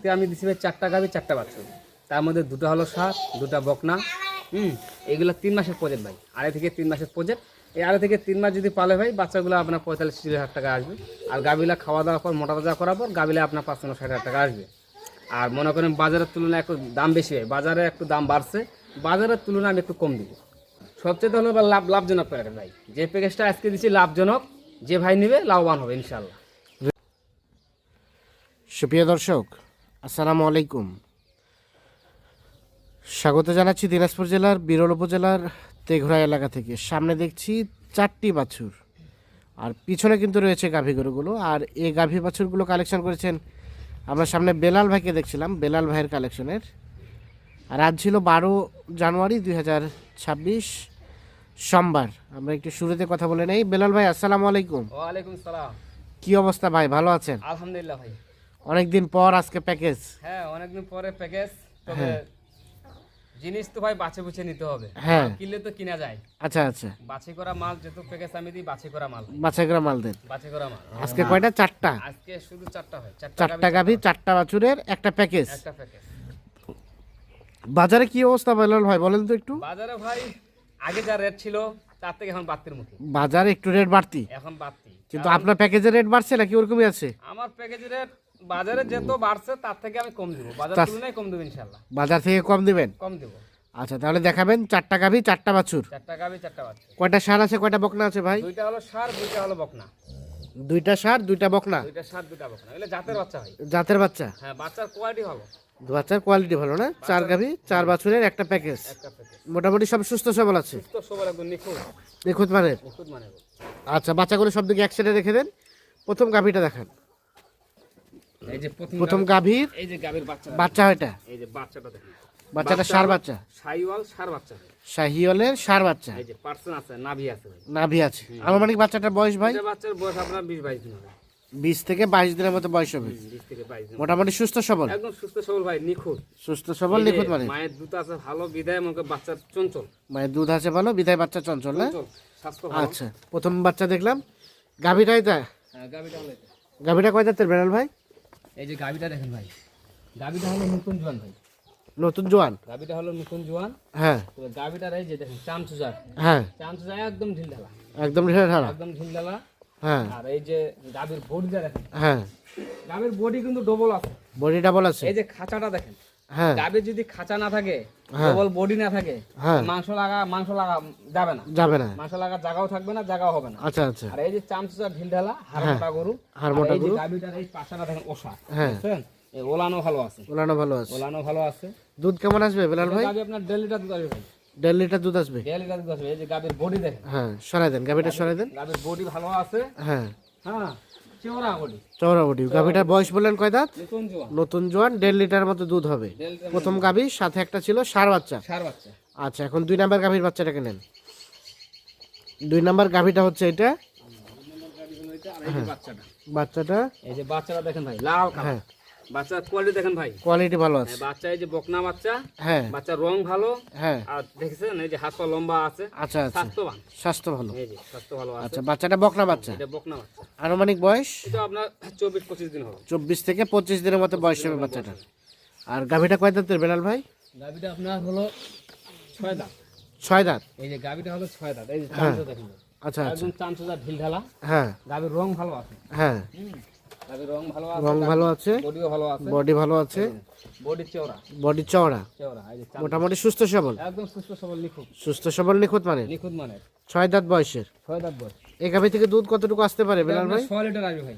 আজকে আমি দিছি ভাই 4টা গাভী 4টা বাছুর, তার মধ্যে 2টা হলো ষাঁড় 2টা বকনা। এগুলো 3 মাসের প্রজেক্ট ভাই, 2.5 থেকে 3 মাসের প্রজেক্ট। এই 2.5 থেকে 3 মাস যদি পালে ভাই বাচ্চাগুলো আপনার 45-50 টাকা আসবে। আর গাভীলা খাওয়া দাওয়ার পর মোটা তাজা করার পর গাভীলা আপনার 55-60 টাকা আসবে। আর মনে করেন বাজারের তুলনায় একটু দাম বেশি হয়, বাজারে একটু দাম বাড়ছে, বাজারের তুলনায় আমি একটু কম দিব। সবচেয়ে হলো লাভজনক প্যাকেট ভাই, যে প্যাকেজটা আজকে দিচ্ছি লাভজনক, যে ভাই নেবে লাভবান হবে ইনশাল্লাহ। সুপ্রিয় দর্শক, আসসালামু আলাইকুম। স্বাগত জানাচ্ছি দিনাজপুর জেলার বিরল উপজেলার তেঘরা এলাকা থেকে। সামনে দেখছি 4টি বাছুর, আর পিছনে কিন্তু রয়েছে গাভী গরুগুলো। আর এই গাভী বাছুরগুলো কালেকশন করেছেন আমরা সামনে বেলাল ভাইকে দেখছিলাম, বেলাল ভাইয়ের কালেকশনের। আর আজ ছিল 12 জানুয়ারি 2026 সোমবার। আমরা একটু শুরুতে কথা বলে নেই। বেলাল ভাই আসসালামু আলাইকুম। ওয়ালাইকুম সালাম। কি অবস্থা ভাই, ভালো আছেন? আলহামদুলিল্লাহ ভাই। অনেকদিন পর আজকে প্যাকেজ। হ্যাঁ অনেকদিন পরে প্যাকেজ, তবে জিনিস তো ভাই বাছে বুঝে নিতে হবে। হ্যাঁ, কিনলে তো কিনা যায়। আচ্ছা আচ্ছা, বাছাই করা মাল, যেহেতু প্যাকেজ আমি দিই বাছাই করা মাল, বাছাই করা মাল দেন। বাছাই করা মাল। আজকে কয়টা? 4টা। আজকে শুধু 4টা হয়, 4টা গাভী 4টা বাছুরের একটা প্যাকেজ। একটা প্যাকেজ। বাজারে কি অবস্থা বেলাল ভাই বলেন তো একটু। বাজারে ভাই আগে যা রেট ছিল তার থেকে এখন বাড়তির মুখে। বাজারে একটু রেট বাড়তি, এখন বাড়তি, কিন্তু আপনার প্যাকেজের রেট বাড়ছে নাকি ওরকমই আছে? আমার প্যাকেজের রেট বাজারে যত বাড়ছে তার থেকে আমি কম দিব, বাজার তুলনায় কম দেব ইনশাআল্লাহ। বাজার থেকে কম দিবেন? কম দেব। আচ্ছা, তাহলে দেখাবেন 4টা গাভী 4টা বাছুর। 4টা গাভী 4টা বাচ্চা। কয়টা ষাঁড় আছে, কয়টা বকনা আছে ভাই? 2টা হলো ষাঁড় 2টা হলো বকনা। 2টা ষাঁড় 2টা বকনা। 2টা ষাঁড় 2টা বকনা, এগুলো জাতের বাচ্চা হয়। জাতের বাচ্চা? হ্যাঁ, বাচ্চার কোয়ালিটি ভালো। বাচ্চার কোয়ালিটি ভালো না? 4 গাভী 4 বাছুরের একটা প্যাকেজ। একটা প্যাকেজ। মোটামুটি সব সুস্থ সবল আছে, সুস্থ সবল, একদম নিখুঁত। নিখুঁত মানের। নিখুঁত মানে। আচ্ছা, বাচ্চাগুলো সব দিকে এক সাইডে রেখে দেন। প্রথম গাভীটা দেখান। এই যে প্রথম গাভীর, এই যে গাভীর বাচ্চা। বাচ্চা এটা? এই যে বাচ্চাটা দেখেন। বাচ্চাটা ষাঁড় বাচ্চা? শাহিওয়াল ষাঁড় বাচ্চা। শাহিওয়ালের ষাঁড় বাচ্চা। এই যে পার্সন আছে, নাভি আছে ভাই। নাভি আছে। আনুমানিক বাচ্চাটার বয়স ভাই? এটা বাচ্চার বয়স আপনার 20-22 দিন হবে। 20 থেকে 22 দিনের মতো বয়স হবে। 20 থেকে 22 দিন। মোটামুটি সুস্থ সবল? একদম সুস্থ সবল ভাই, নিখুঁত। সুস্থ সবল নিখুঁত মানে? মায়ের দুধ আছে ভালো, বিদায় মনে বাচ্চার চঞ্চল। মায়ের দুধ আছে ভালো, বিধায় বাচ্চা চঞ্চল না? চঞ্চল, স্বাস্থ্য ভালো। আচ্ছা, প্রথম বাচ্চা দেখলাম। গাভীটাই তা? হ্যাঁ, গাভীটা হলো এটা। গাভীটা কয় দাঁতের বেলাল ভাই? এই যে গাভীটা দেখেন ভাই, গাভীটা হলো নতুন জোয়ান ভাই। নতুন জোয়ান? গাভীটা হলো নতুন জোয়ান। হ্যাঁ। তো গাভীটার এই যে দেখেন চামচুজা। হ্যাঁ, চামচুজা একদম ঢিলঢালা। একদম ঢেলা? একদম ঢিলঢালা। হ্যাঁ। আর এই যে গাভীর বডিটা দেখেন। হ্যাঁ, গাভীর বডি কিন্তু ডবল আছে। বডি ডাবল আছে? এই যে খাঁচাটা দেখেন। হ্যাঁ। গাভীর যদি খাঁচা না থাকে, হ্যাঁ। ডবল বডি না থাকে, হ্যাঁ। মাংস লাগা যাবে না। যাবে না? মাংস লাগার জায়গাও থাকবে না, জায়গাও হবে না। আচ্ছা আচ্ছা। আর এই যে চামচুচা ঢিলঢালা হাড় মোটা গরু। হাড় মোটা আর এই যে গরু। গাভীটার এই পাশাটা দেখেন ওষা। হ্যাঁ। বুঝছেন? এই ওলানো ভালো আছে। ওলানো ভালো আছে? ওলানো ভালো আছে। দুধ কেমন আসবে বেলাল ভাই? গাভী আপনার 1.5 লিটার দুধ আসবে ভাই। 1.5 লিটার দুধ আসবে? 1.5 লিটার দুধ আসবে। এই যে গাভীর বডি দেখেন। হ্যাঁ, সরাই দেন, গাভীটা সরাই দেন। গাভীর বডি ভালো আছে। হ্যাঁ। হ্যাঁ, চওড়া বডি। চওড়া বডি। গাভীটার বয়স বললেন কয় দাঁত? নতুন জোয়ান। নতুন জোয়ান, 1.5 লিটার মতো দুধ হবে। 1.5 লিটার প্রথম গাভী, সাথে একটা ছিল ষাঁড় বাচ্চা। ষাঁড় বাচ্চা। আচ্ছা, এখন 2 নাম্বার গাভীর বাচ্চাটাকে নেন। 2 নাম্বার গাভীটা হচ্ছে এটা। আর এই যে বাচ্চাটা। বাচ্চাটা? এই যে বাচ্চাটা দেখেন ভাই, লাল কালার। হ্যাঁ। বাচ্চার কোয়ালিটি দেখেন ভাই। কোয়ালিটি ভালো আছে? বাচ্চা এই যে বকনা বাচ্চা। হ্যাঁ। বাচ্চার রং ভালো। হ্যাঁ। আর দেখছেন এই যে হাত পা লম্বা আছে। আচ্ছা আচ্ছা, স্বাস্থ্যবান। স্বাস্থ্য ভালো। এই যে স্বাস্থ্য ভালো আছে। আচ্ছা, বাচ্চাটা বকনা বাচ্চা? এটা বকনা বাচ্চা। আনুমানিক বয়স? এটা আপনার 24-25 দিন হবে। 24 থেকে 25 দিনের মতো বয়স হবে বাচ্চাটা। আর গাভীটা কয় দাঁতের বেলাল ভাই? গাভীটা আপনার হলো 6 দাঁত। 6 দাঁত? এই যে গাভীটা হলো 6 দাঁত। এই যে চামচা দেখেন। আচ্ছা আচ্ছা। একদম চামচা ঢিলঢালা। হ্যাঁ। গাভীর রং ভালো আছে। হ্যাঁ, গাভীর রং ভালো আছে। রং ভালো আছে, বডিও ভালো আছে। বডি ভালো আছে, বডি চওড়া। বডি চওড়া, চওড়া। এই যে মোটামুটি সুস্থ সবল? একদম সুস্থ সবল, নিখুঁত। সুস্থ সবল নিখুঁত মানে? নিখুঁত মানের। 6 দাঁত বয়সের? 6 দাঁত বয়স। এই গাভী থেকে দুধ কতটুকু আসতে পারে বেলাল ভাই? 6 লিটার আসবে ভাই।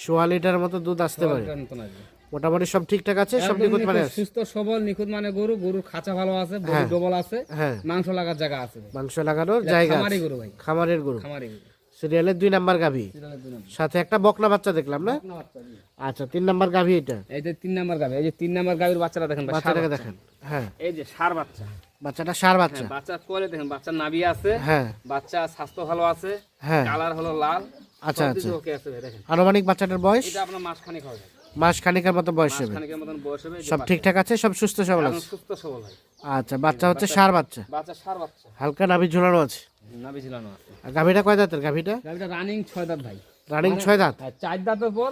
1.5 লিটার মতো দুধ আসতে 6 পারে? লিটার মতন আসবে। মোটামুটি সব ঠিকঠাক আছে, সব একদম নিখুঁত মানে নিখুঁত, আছে? সুস্থ সবল নিখুঁত মানে গরু। গরুর খাঁচা ভালো আছে, বডি হ্যাঁ। ডবল আছে। হ্যাঁ। মাংস লাগার জায়গা আছে ভাই। মাংস লাগানোর এটা জায়গা খামারি আছে? গরু ভাই। খামারের গরু। খামারি গরু। সিরিয়ালের 2 নাম্বার গাভী, সিরিয়ালের 2 নম্বর। সাথে একটা বকনা বাচ্চা দেখলাম না? বকনা বাচ্চা, জি। আচ্ছা, 3 নাম্বার গাভী এটা? এই যে 3 নাম্বার গাভী। এই যে 3 নাম্বার গাভীর বাচ্চাটা দেখেন ভাই। বাচ্চাটাকে ষাঁড় দেখেন। হ্যাঁ। বাচ্চা। এই যে ষাঁড় বাচ্চা। বাচ্চাটা ষাঁড় বাচ্চা? হ্যাঁ, বাচ্চার কোয়ালিটি দেখেন। বাচ্চার নাভি আছে। হ্যাঁ। বাচ্চা স্বাস্থ্য ভালো আছে। হ্যাঁ। কালার হলো লাল। আচ্ছা সব আচ্ছা। কিছু ওকে আছে ভাই, দেখেন। আনুমানিক বাচ্চাটার বয়স? এটা আপনার মাস খানিক হবে। মাস খানিকের মতো বয়স হবে? খানিকের মতন বয়স হবে। এই যে সব ঠিকঠাক আছে, সব সুস্থ সবল একদম আছে? সুস্থ সবল ভাই। আচ্ছা, বাচ্চা হচ্ছে ষাঁড় বাচ্চা? বাচ্চা ষাঁড় বাচ্চা। হালকা নাভি ঝুলানো আছে? নাভি ঝুলানো আছে। আর গাভীটা কয় দাঁতের গাভীটা? গাভীটা রানিং 6 দাঁত ভাই। রানিং 6 দাঁত। হ্যাঁ, 4 দাঁতের পর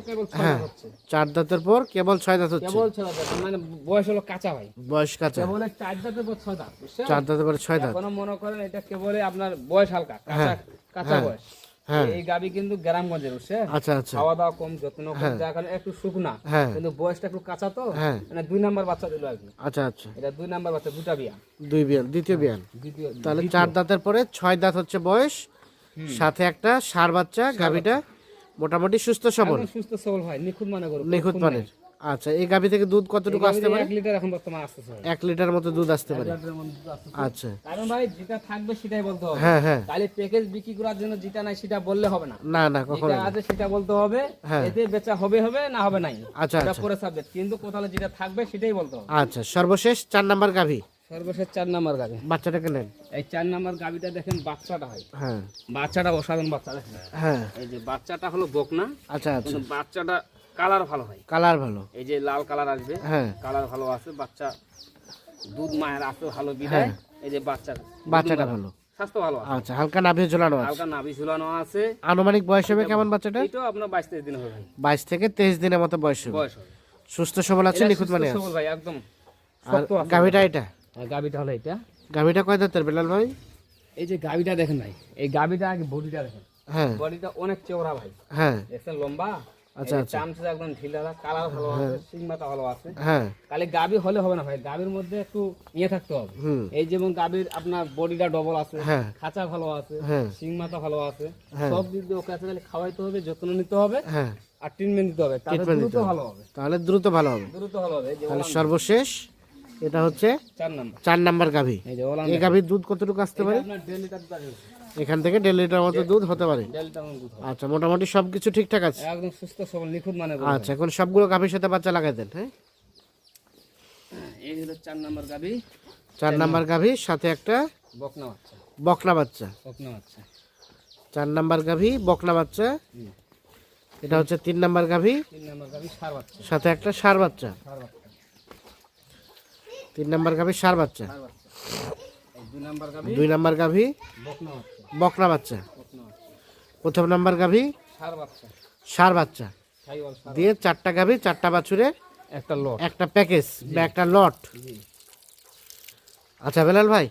কেবল 6 হ্যাঁ দাঁত হচ্ছে, 4 দাঁতের পর কেবল 6 দাঁত হচ্ছে, কেবল 6 দাঁত, মানে বয়স হলো কাঁচা ভাই, বয়স কাঁচা। কেবল 4 দাঁতের পর 6 দাঁত, বুঝছেন? 4 দাঁতের পর 6 দাঁত। এখনো মনে করেন এটা কেবল আপনার বয়স হালকা, কাঁচা কাঁচা বয়স। হ্যাঁ। এই গাবি কিন্তু গ্রামগঞ্জের, বুঝছেন? আচ্ছা আচ্ছা। খাওয়া দাওয়া কম, যত্ন কম, যার কারণে একটু শুকনা, হ্যাঁ। কিন্তু বয়সটা একটু কাঁচা তো, হ্যাঁ। মানে 2 নাম্বার বাচ্চা দিল আর কি। আচ্ছা আচ্ছা। এটা 2 নাম্বার বাচ্চা, দুটা বিয়া, 2 বিয়ান, দ্বিতীয় বিয়ান। দ্বিতীয়। তাহলে 4 দাঁতের পরে 6 দাঁত হচ্ছে বয়স, সাথে একটা ষাঁড় বাচ্চা। গাভীটা মোটামুটি সুস্থ সবল, একদম সুস্থ সবল ভাই, নিখুঁত মানে গরু, নিখুঁত মানের। আচ্ছা, এই গাভী থেকে দুধ কতটুকু আসতে পারে? 1 লিটার এখন বর্তমান আসতেছে ভাই। 1 লিটার মতো দুধ আসতে পারে। 1 লিটারের মধ্যে দুধ আসতেছে। আচ্ছা। কারণ ভাই যেটা থাকবে সেটাই বলতে হবে, হ্যাঁ হ্যাঁ। তাহলে প্যাকেজ বিক্রি করার জন্য যেটা নাই সেটা বললে হবে না, না না, কখনো যেটা না। আছে সেটা বলতে হবে। হ্যাঁ। এতে বেচা হবে হবে, না হবে নাই, আচ্ছা এটা আচ্ছা। পরে সাবজেক্ট, কিন্তু কোথাও যেটা থাকবে সেটাই বলতে হবে। আচ্ছা, সর্বশেষ 4 নাম্বার গাভী, সর্বশেষ 4 নাম্বার গাবি। বাচ্চাটাকে নেন। এই 4 নাম্বার গাবিটা দেখেন, বাচ্চাটা হয়, হ্যাঁ বাচ্চাটা অসাধারণ বাচ্চা দেখেন। হ্যাঁ। এই যে বাচ্চাটা হলো বকনা, আচ্ছা আচ্ছা। কিন্তু বাচ্চাটা কালার ভালো হয়, কালার ভালো। এই যে লাল কালার আসবে, হ্যাঁ। কালার ভালো আছে, বাচ্চা দুধ মায়ের আছে ভালো বিদায়। এই যে বাচ্চাটা ভালো, স্বাস্থ্য ভালো আছে, আচ্ছা। হালকা নাভি ঝোলানো আছে। হালকা নাভি ঝুলানো আছে। আনুমানিক বয়স হবে কেমন বাচ্চাটা? এটাও আপনার 22-23 দিন হবে ভাই, 22 থেকে 23 দিনের মতো বয়স হবে। বয়স হবে। সুস্থ সবল আছে, এটা নিখুঁত মানে সুস্থ আছে। সবল ভাই, একদম আর শক্ত আছে। গাভীটা এটা, হ্যাঁ, গাবিটা হলো এটা। গাভীটা কয় দাঁতের বেলাল ভাই? এই যে গাবিটা দেখেন ভাই, এই গাবিটা আগে বডিটা দেখেন, হ্যাঁ বডিটা অনেক চওড়া ভাই, হ্যাঁ দেখছেন লম্বা। আচ্ছা, আচ্ছা। চামচা একদম ঢিলা, কালার ভালো আছে, সিংমাটা ভালো আছে। হ্যাঁ। খালি গাবি হলে হবে না ভাই, গাবির মধ্যে একটু ইয়ে থাকতে হবে। হুম। এই যেমন গাবির আপনার বডিটা ডবল আছে, হ্যাঁ। খাঁচা ভালো আছে, হ্যাঁ। সিংমাটা ভালো আছে, হ্যাঁ। সব দিক দিয়ে ওকে আছে, খালি খাওয়াইতে হবে, যত্ন নিতে হবে, হ্যাঁ। আর ট্রিটমেন্ট দিতে হবে, তাহলে ট্রিটমেন্ট দ্রুত দিতে হবে। ভালো হবে, তাহলে দ্রুত ভালো হবে। দ্রুত ভালো হবে। এই যে তাহলে ওলান সর্বশেষ এটা হচ্ছে 4 নাম্বার, 4 নাম্বার গাভী। এই যে ওলান এই গাভীর দুধ কতটুকু আসতে পারে? আপনার 1.5 লিটার দুধ আসবে, এখান থেকে 1.5 লিটার মতো দুধ হতে পারে। 1.5 লিটার দুধ হবে। আচ্ছা, মোটামুটি সবকিছু ঠিকঠাক আছে। একদম সুস্থ সবল, নিখুঁত মানে গরু। আচ্ছা, এখন সবগুলো গাভীর সাথে বাচ্চা লাগাই দেন। হ্যাঁ, এই হলো 4 নাম্বার গাবি, 4 নাম্বার গাভীর সাথে একটা বকনা বাচ্চা, বকনা বাচ্চা। বকনা বাচ্চা। 4 নাম্বার গাভী, বকনা বাচ্চা। এটা হচ্ছে 3 নাম্বার গাভী, 3 নাম্বার গাবি, ষাঁড় বাচ্চা, সাথে একটা ষাঁড় বাচ্চা। ষাঁড় বাচ্চা, 3 নাম্বার গাভী, ষাঁড় বাচ্চা। ষাঁড় বাচ্চা। এই 2 নাম্বার গাবি, 2 নাম্বার গাভী, বকনা বাচ্চা, বকনা বাচ্চা। বকনা বাচ্চা, প্রথম নাম্বার গাভী, ষাঁড় বাচ্চা, ষাঁড় বাচ্চা। সাইওয়াল ষাঁড়, দিয়ে 4টা গাভী, 4টা বাছুরের একটা লট। একটা প্যাকেজ বা একটা লট। জি। আচ্ছা বেলাল ভাই,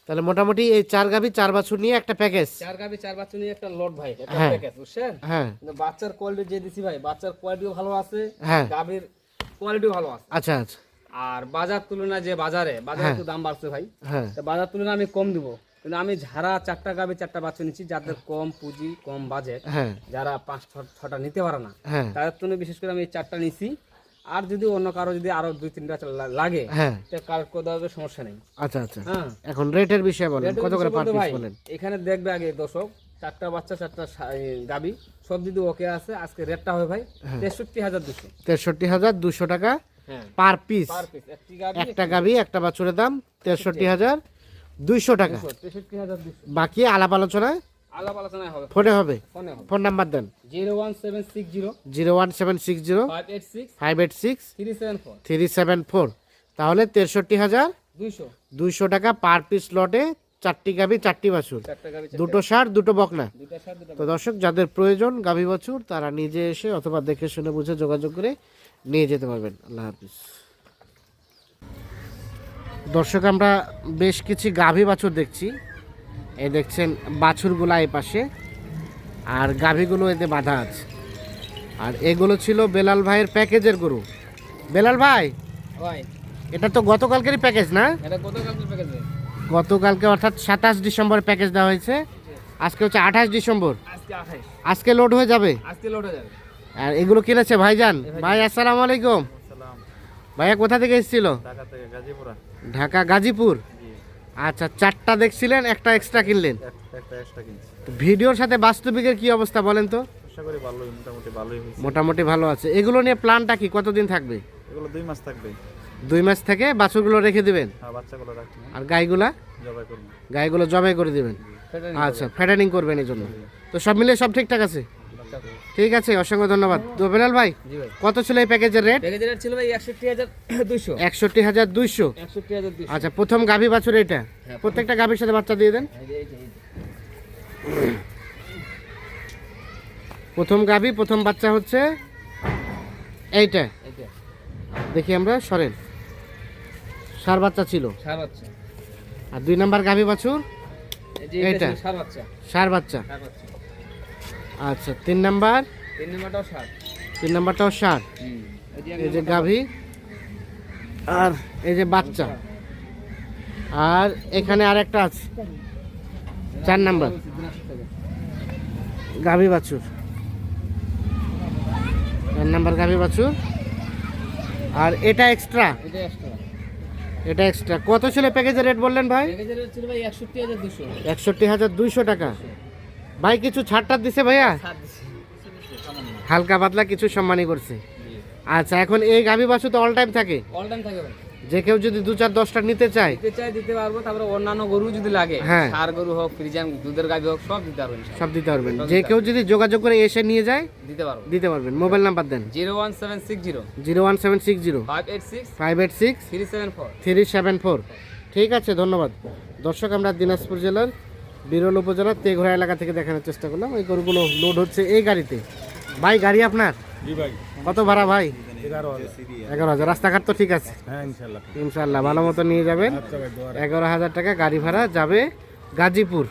তাহলে মোটামুটি এই 4 গাভী 4 বাছুর নিয়ে একটা প্যাকেজ। 4 গাবি 4 বাচ্চা নিয়ে একটা লট ভাই, একটা হ্যাঁ। প্যাকেজ, বুঝছেন? হ্যাঁ কিন্তু বাচ্চার কোয়ালিটি যে দিছি ভাই, বাচ্চার কোয়ালিটিও ভালো আছে, হ্যাঁ। গাবির কোয়ালিটিও ভালো আছে। আচ্ছা আচ্ছা। আর বাজার তুলনায় যে বাজারে একটু দাম বাড়ছে ভাই, হ্যাঁ তো বাজার তুলনায় আমি কম দিব, কিন্তু আমি যারা 4টা গাবি 4টা বাচ্চা নিচ্ছি, যাদের কম পুঁজি, কম বাজেট, হ্যাঁ যারা 5-6টা নিতে পারে না, হ্যাঁ তাদের জন্য বিশেষ করে আমি এই 4টা নিছি। আর যদি অন্য কারো যদি আরো 2-3টা লাগে, হ্যাঁ। তো কার কোথাও সমস্যা নেই। আচ্ছা আচ্ছা। হ্যাঁ, এখন রেটের বিষয়ে বলেন, কত করে পার পিস ভাই বলেন? এখানে দেখবে আগে দর্শক, 4টা বাচ্চা 4টা গাবি সব যদি ওকে আছে, আজকে রেটটা হবে ভাই 63,200। 63,200 টাকা হ্যাঁ, পার পিস। পার পিস একটি গাবি, একটা গাভী একটা বাছুরের দাম 63,200 টাকা। 63,200। বাকি আলাপ আলোচনায় আলাপ আলোচনায় হবে, ফোনে হবে। ফোনে হবে। ফোন নাম্বার দেন। 01760 01760 586 586 374 374। তাহলে 63,200 টাকা পার পিস লটে 4টি গাভী 4টি বাছুর, 4টা গাবি, 2টো ষাঁড় 2টো বকনা। 2টা ষাঁড়, 2টা তো দর্শক, যাদের প্রয়োজন গাভী বাছুর, তারা নিজে এসে অথবা দেখে শুনে বুঝে যোগাযোগ করে নিয়ে যেতে পারবেন। আল্লাহ হাফিজ। দর্শক, আমরা বেশ কিছু গাভী বাছুর দেখছি। এই দেখছেন বাছুরগুলা এই পাশে, আর গাভীগুলো এতে বাঁধা আছে। আর এগুলো ছিল বেলাল ভাইয়ের প্যাকেজের গরু। বেলাল ভাই, ভাই এটা তো গতকালকেরই প্যাকেজ না? এটা কত কালকের প্যাকেজ ভাই? গতকালকে অর্থাৎ 27 ডিসেম্বর প্যাকেজ দেওয়া হয়েছে। আজকে হচ্ছে 28 ডিসেম্বর। আজকে 28, আজকে লোড হয়ে যাবে। আজকে লোড হয়ে যাবে। আর এগুলো কিনেছে ভাইজান। ভাই আসসালামু আলাইকুম। ভাইয়া কোথা থেকে এসেছিল? ঢাকা থেকে গাজীপুরা। ঢাকা গাজীপুর। আচ্ছা, 4টা দেখছিলেন, একটা এক্সট্রা কিনলেন। একটা এক্সট্রা কিনছি। তো ভিডিওর সাথে বাস্তবিকের কি অবস্থা বলেন তো? আশা করি ভালোই, মোটামুটি ভালোই হয়েছে। মোটামুটি ভালো আছে। এগুলো নিয়ে প্ল্যানটা কি, কতদিন থাকবে? এগুলো 2 মাস থাকবে। 2 মাস থেকে বাছুরগুলো রেখে দিবেন, হ্যাঁ, বাচ্চাগুলো রাখছি, আর গাইগুলা জবাই করবো। গাইগুলো জবাই করে দিবেন। আচ্ছা, ফ্যাটেনিং করবেন এই জন্য। তো সব মিলিয়ে সব ঠিকঠাক আছে। ঠিক আছে, অসংখ্য ধন্যবাদ। তো বেলাল ভাই, জি ভাই, কত ছিল এই প্যাকেজের রেট? প্যাকেজের রেট ছিল ভাই 61,200। 61,200। 61,200। আচ্ছা, প্রথম গাভী বাছুর এটা। প্রত্যেকটা গাভীর সাথে বাচ্চা দিয়ে দেন। এই যে, এই যে, এই যে। প্রথম গাভী, প্রথম বাচ্চা হচ্ছে এইটা। এইটা দেখি আমরা, সরেন। সার বাচ্চা ছিল। সার বাচ্চা। আর 2 নাম্বার গাভী বাছুর এই যে এটা এইটা। ছিল সার বাচ্চা। সার বাচ্চা। সার বাচ্চা। আচ্ছা 3 নাম্বার। 3 নাম্বারটাও সার। 3 নাম্বারটাও সার। এই যে গাভী আর এই যে বাচ্চা। আর এখানে আরেকটা আছে 4 নাম্বার গাভী বাছুর। 4 নাম্বার গাভী বাছুর। আর এটা এক্সট্রা। এটা এক্সট্রা। এটা এক্সট্রা কত ছিল প্যাকেজের রেট বললেন ভাই? প্যাকেজের ছিল ভাই 61200। ৬১,২০০ টাকা। ভাই কিছু ছাড় দিছে ভাইয়া? ছাড় দিছি। হালকা পাতলা কিছু সম্মানই করছে। আচ্ছা এখন এই গাভী বাছুর তো অল টাইম থাকে? অল টাইম থাকে ভাই। যে কেউ যদি 2-4-10টা নিতে চায় দিতে চাই দিতে পারবো, তারপরে অন্যান্য গরু যদি লাগে, হ্যাঁ। সার গরু হোক, ফ্রিজিয়ান দুধের গাভী হোক, সব দিতে পারবেন। সব দিতে পারবেন। যে কেউ যদি যোগাযোগ করে এসে নিয়ে যায় দিতে পারবো। দিতে পারবেন। মোবাইল নাম্বার দেন। 01760 01760 586 586 374। 374। ঠিক আছে, ধন্যবাদ। দর্শক আমরা দিনাজপুর জেলার বিরল উপজেলার তেঘরা এলাকা থেকে দেখানোর চেষ্টা করলাম। এই গরুগুলো লোড হচ্ছে এই গাড়িতে। ভাই গাড়ি আপনার? জি ভাই। কত ভাড়া ভাই? 11,000। 11,000। রাস্তাঘাট তো ঠিক আছে? হ্যাঁ ইনশাআল্লাহ। ইনশাল্লাহ ভালো মতো নিয়ে যাবেন। আচ্ছা ভাই, দোয়া 11,000 টাকা গাড়ি ভাড়া যাবে গাজীপুর।